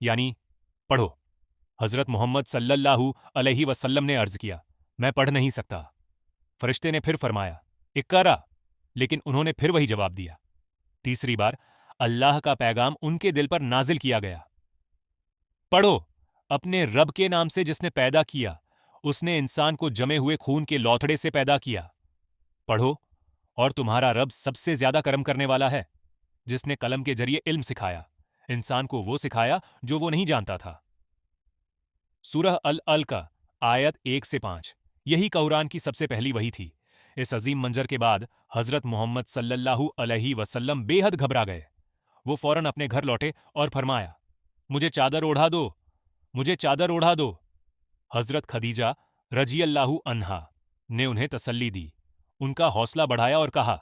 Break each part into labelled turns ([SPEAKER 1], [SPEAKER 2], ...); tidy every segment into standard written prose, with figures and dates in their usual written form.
[SPEAKER 1] यानी पढ़ो। हजरत मोहम्मद सल्लल्लाहु अलैहि वसल्लम ने अर्ज किया, मैं पढ़ नहीं सकता। फरिश्ते ने फिर फरमाया, इक्रा, लेकिन उन्होंने फिर वही जवाब दिया। तीसरी बार अल्लाह का पैगाम उनके दिल पर नाजिल किया गया, पढ़ो, अपने रब के नाम से जिसने पैदा किया, उसने इंसान को जमे हुए खून के लौथड़े से पैदा किया। पढ़ो, और तुम्हारा रब सबसे ज्यादा करम करने वाला है, जिसने कलम के जरिए इल्म सिखाया, इंसान को वो सिखाया जो वो नहीं जानता था। सूरह अल-अलका आयत 1 से 5। यही कुरान की सबसे पहली वही थी। इस अजीम मंजर के बाद हजरत मोहम्मद सल्लल्लाहु अलैहि वसल्लम बेहद घबरा गए। वो फौरन अपने घर लौटे और फरमाया, मुझे चादर ओढ़ा दो, मुझे चादर ओढ़ा दो। हजरत खदीजा रजियल्लाहु अन्हा ने उन्हें तसल्ली दी, उनका हौसला बढ़ाया और कहा,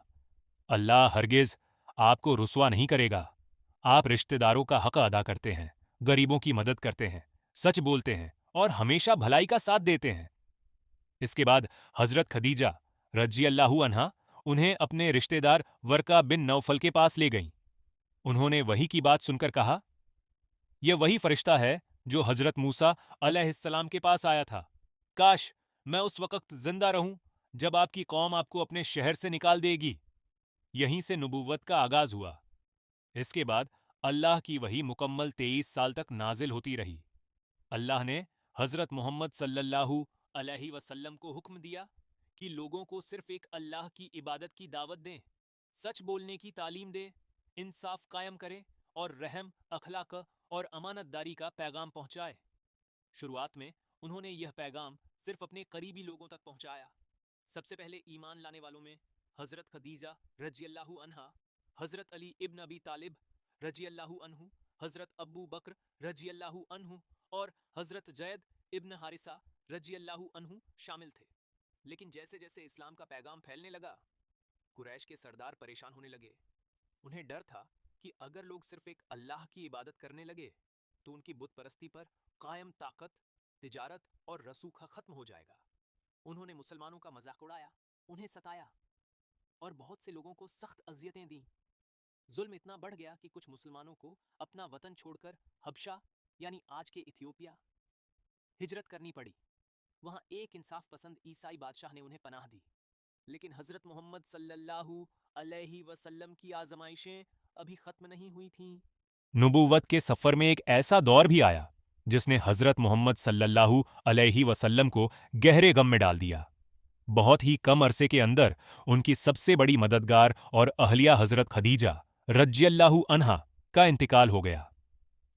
[SPEAKER 1] अल्लाह हरगिज आपको रुसवा नहीं करेगा। आप रिश्तेदारों का हक अदा करते हैं, गरीबों की मदद करते हैं, सच बोलते हैं और हमेशा भलाई का साथ देते हैं। इसके बाद हजरत खदीजा रजियल्लाहु अन्हा उन्हें अपने रिश्तेदार वर्का बिन नौफल के पास ले गईं। उन्होंने वही की बात सुनकर कहा, यह वही फरिश्ता है जो हजरत मूसा अलैहिस्सलाम के पास आया था। काश मैं उस वक्त जिंदा रहूं जब आपकी कौम आपको अपने शहर से निकाल देगी। यहीं से नबूवत का आगाज हुआ। इसके बाद अल्लाह की वही मुकम्मल 23 साल तक नाजिल होती रही। अल्लाह ने हजरत मोहम्मद सल्लल्लाहु अलैहि वसल्लम को हुक्म दिया कि लोगों को सिर्फ एक अल्लाह की इबादत की दावत दें, सच बोलने की तालीम दें, इंसाफ कायम करें और रहम, अखलाक और अमानतदारी का पैगाम पहुंचाए। शुरुआत में उन्होंने यह पैगाम सिर्फ अपने करीबी लोगों तक पहुंचाया। सबसे पहले ईमान लाने वालों में हजरत खदीजा रजियल्लाहु अन्हा, हजरत अली इब्न अबी तालिब रजियल्लाहु अन्हु, हजरत अब्बू बकर रजियल्लाहु अन्हु और हजरत जैद इब्न हारिसा रजियल्लाहु अन्हु शामिल थे। लेकिन जैसे जैसे इस्लाम का पैगाम फैलने लगा, कुरैश के सरदार परेशान होने लगे। उन्हें डर था कि अगर लोग सिर्फ एक अल्लाह की इबादत करने लगे तो उनकी बुत परस्ती पर कायम ताकत, तिजारत और रसूखा खत्म हो जाएगा। उन्होंने मुसलमानों का मजाक उड़ाया, उन्हें सताया और बहुत से लोगों को सख्त अजियतें दी। जुल्म इतना बढ़ गया कि कुछ मुसलमानों को अपना वतन छोड़कर हबशा यानी आज के इथियोपिया हिजरत करनी पड़ी। वहां एक इंसाफ पसंद ईसाई बादशाह ने उन्हें पनाह दी। लेकिन हजरत मोहम्मद सल्लल्लाहु अलैहि वसल्लम की आजमाइशें अभी खत्म नहीं हुई थीं। नबूवत के सफर में एक ऐसा दौर भी आया जिसने हजरत मोहम्मद सल्लल्लाहु अलैहि वसल्लम को गहरे गम में डाल दिया। बहुत ही कम अरसे के अंदर उनकी सबसे बड़ी मददगार और अहलिया हजरत खदीजा रजियल्लाहु अन्हा का इंतकाल हो गया।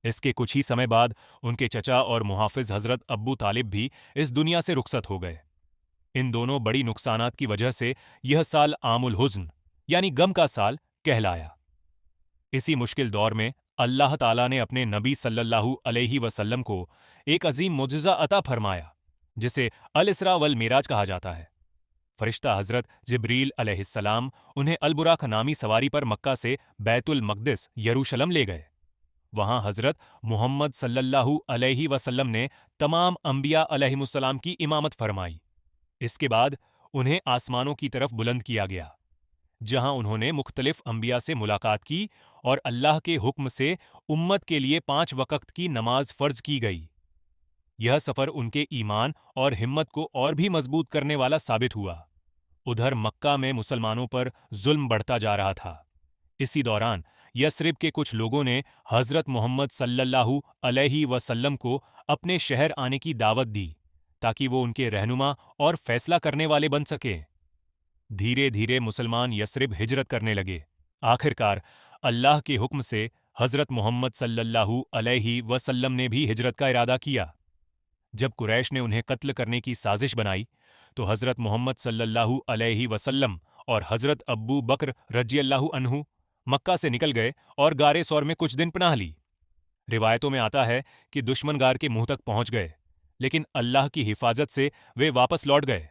[SPEAKER 1] इसके कुछ ही समय बाद उनके चचा और मुहाफिज हजरत अब्बू तालिब भी इस दुनिया से रुखसत हो गए। इन दोनों बड़ी नुकसानात की वजह से यह साल आमुल हुज़्न यानी गम का साल कहलाया। इसी मुश्किल दौर में अल्लाह ताला ने अपने नबी सल्लल्लाहु अलैहि वसल्लम को एक अजीम मुजज़ा अता फरमाया, जिसे अल इसरा वल मिराज कहा जाता है। फरिश्ता हजरत जिब्रील अलैहिस्सलाम उन्हें अल बुराक नामी सवारी पर मक्का से बैतुल मक़दिस यरूशलम ले गए। वहां हजरत मोहम्मद सल्लल्लाहु अलैहि वसल्लम ने तमाम अंबिया अलैहिमुस्सलाम की इमामत फरमाई। इसके बाद उन्हें आसमानों की तरफ बुलंद किया गया, जहां उन्होंने मुख्तलिफ अंबिया से मुलाकात की और अल्लाह के हुक्म से उम्मत के लिए 5 वक़्त की नमाज फर्ज की गई। यह सफर उनके ईमान और हिम्मत को और भी मजबूत करने वाला साबित हुआ। उधर मक्का में मुसलमानों पर जुल्म बढ़ता जा रहा था। इसी दौरान यस्रिब के कुछ लोगों ने हजरत मोहम्मद सल्लल्लाहु अलैहि वसल्लम को अपने शहर आने की दावत दी ताकि वो उनके रहनुमा और फैसला करने वाले बन सके। धीरे धीरे मुसलमान यस्रिब हिजरत करने लगे। आखिरकार अल्लाह के हुक्म से हजरत मोहम्मद सल्लल्लाहु अलैहि वसल्लम ने भी हिजरत का इरादा किया। जब कुरैश ने उन्हें कत्ल करने की साजिश बनाई तो हजरत मोहम्मद सल्लल्लाहु अलैहि वसल्लम और हजरत अब्बू बकर रजियल्लाहु अन्हु मक्का से निकल गए और गारे सौर में कुछ दिन पनाह ली। रिवायतों में आता है कि दुश्मन गार के मुंह तक पहुंच गए, लेकिन अल्लाह की हिफाजत से वे वापस लौट गए।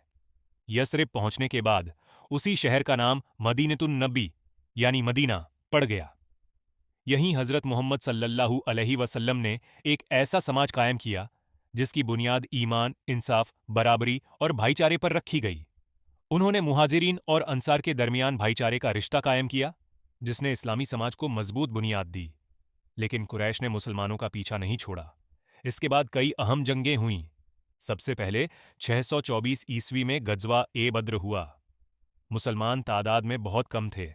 [SPEAKER 1] यस्रिब पहुंचने के बाद उसी शहर का नाम मदीनतुन नबी यानी मदीना पड़ गया। यहीं हजरत मोहम्मद सल्लल्लाहु अलैहि वसल्लम ने एक ऐसा समाज कायम किया जिसकी बुनियाद ईमान, इंसाफ, बराबरी और भाईचारे पर रखी गई। उन्होंने मुहाजिरीन और अंसार के दरमियान भाईचारे का रिश्ता कायम किया, जिसने इस्लामी समाज को मजबूत बुनियाद दी। लेकिन कुरैश ने मुसलमानों का पीछा नहीं छोड़ा। इसके बाद कई अहम जंगें हुईं। सबसे पहले 624 ईस्वी में गज़वा ए बद्र हुआ। मुसलमान तादाद में बहुत कम थे,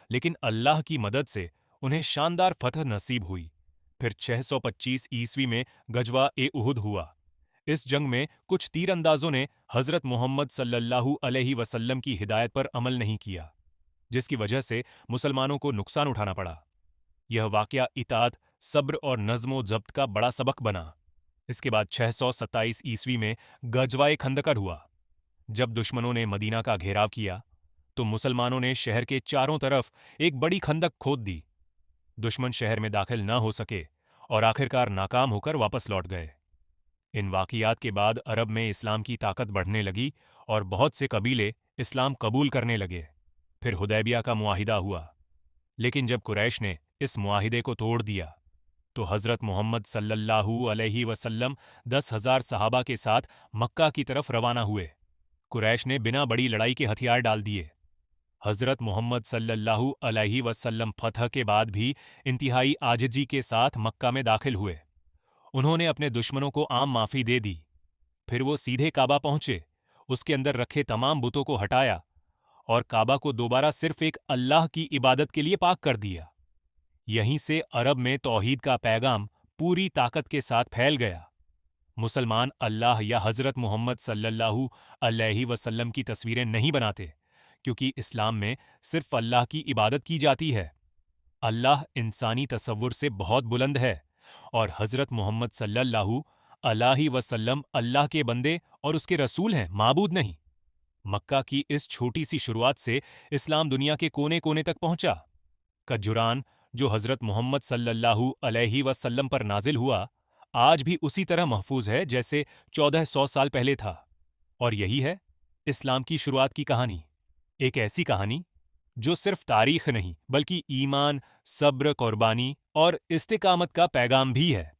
[SPEAKER 1] लेकिन अल्लाह की मदद से उन्हें शानदार फतह नसीब हुई। फिर 625 ईस्वी में गज़वा ए उहुद हुआ। इस जंग में कुछ तीरंदाजों ने हज़रत मोहम्मद सल्लल्लाहु अलैहि वसल्लम की हिदायत पर अमल नहीं किया, जिसकी वजह से मुसलमानों को नुकसान उठाना पड़ा। यह वाक़या इताअत, सब्र और नज़्म ज़ब्त का बड़ा सबक बना। इसके बाद 627 ईस्वी में गज़वाए खंदकर हुआ। जब दुश्मनों ने मदीना का घेराव किया तो मुसलमानों ने शहर के चारों तरफ एक बड़ी खंदक खोद दी। दुश्मन शहर में दाखिल न हो सके और आखिरकार नाकाम होकर वापस लौट गए। इन वाक़ियात के बाद अरब में इस्लाम की ताकत बढ़ने लगी और बहुत से कबीले इस्लाम कबूल करने लगे। फिर हुदैबिया का मुआहिदा हुआ, लेकिन जब कुरैश ने इस मुआहिदे को तोड़ दिया तो हज़रत मोहम्मद सल्लल्लाहु अलैहि वसल्लम 10,000 सहाबा के साथ मक्का की तरफ रवाना हुए। कुरैश ने बिना बड़ी लड़ाई के हथियार डाल दिए। हज़रत मोहम्मद सल्लल्लाहु अलैहि वसल्लम फतह के बाद भी इंतहाई आजिज़ी के साथ मक्का में दाखिल हुए। उन्होंने अपने दुश्मनों को आम माफ़ी दे दी। फिर वो सीधे काबा पहुंचे, उसके अंदर रखे तमाम बुतों को हटाया और काबा को दोबारा सिर्फ एक अल्लाह की इबादत के लिए पाक कर दिया। यहीं से अरब में तौहीद का पैगाम पूरी ताकत के साथ फैल गया। मुसलमान अल्लाह या हज़रत मोहम्मद सल्लल्लाहु अलैहि वसल्लम की तस्वीरें नहीं बनाते, क्योंकि इस्लाम में सिर्फ अल्लाह की इबादत की जाती है। अल्लाह इंसानी तसव्वुर से बहुत बुलंद है और हज़रत मोहम्मद सल्लल्लाहु अलैहि वसल्लम अल्लाह के बंदे और उसके रसूल हैं, माबूद नहीं। मक्का की इस छोटी सी शुरुआत से इस्लाम दुनिया के कोने कोने तक पहुंचा। कजुरान, जो हज़रत मोहम्मद सल्लल्लाहु अलैहि वसल्लम पर नाजिल हुआ, आज भी उसी तरह महफूज है जैसे 1400 साल पहले था। और यही है इस्लाम की शुरुआत की कहानी। एक ऐसी कहानी जो सिर्फ तारीख नहीं बल्कि ईमान, सब्र, कुर्बानी और इस्तिकामत का पैगाम भी है।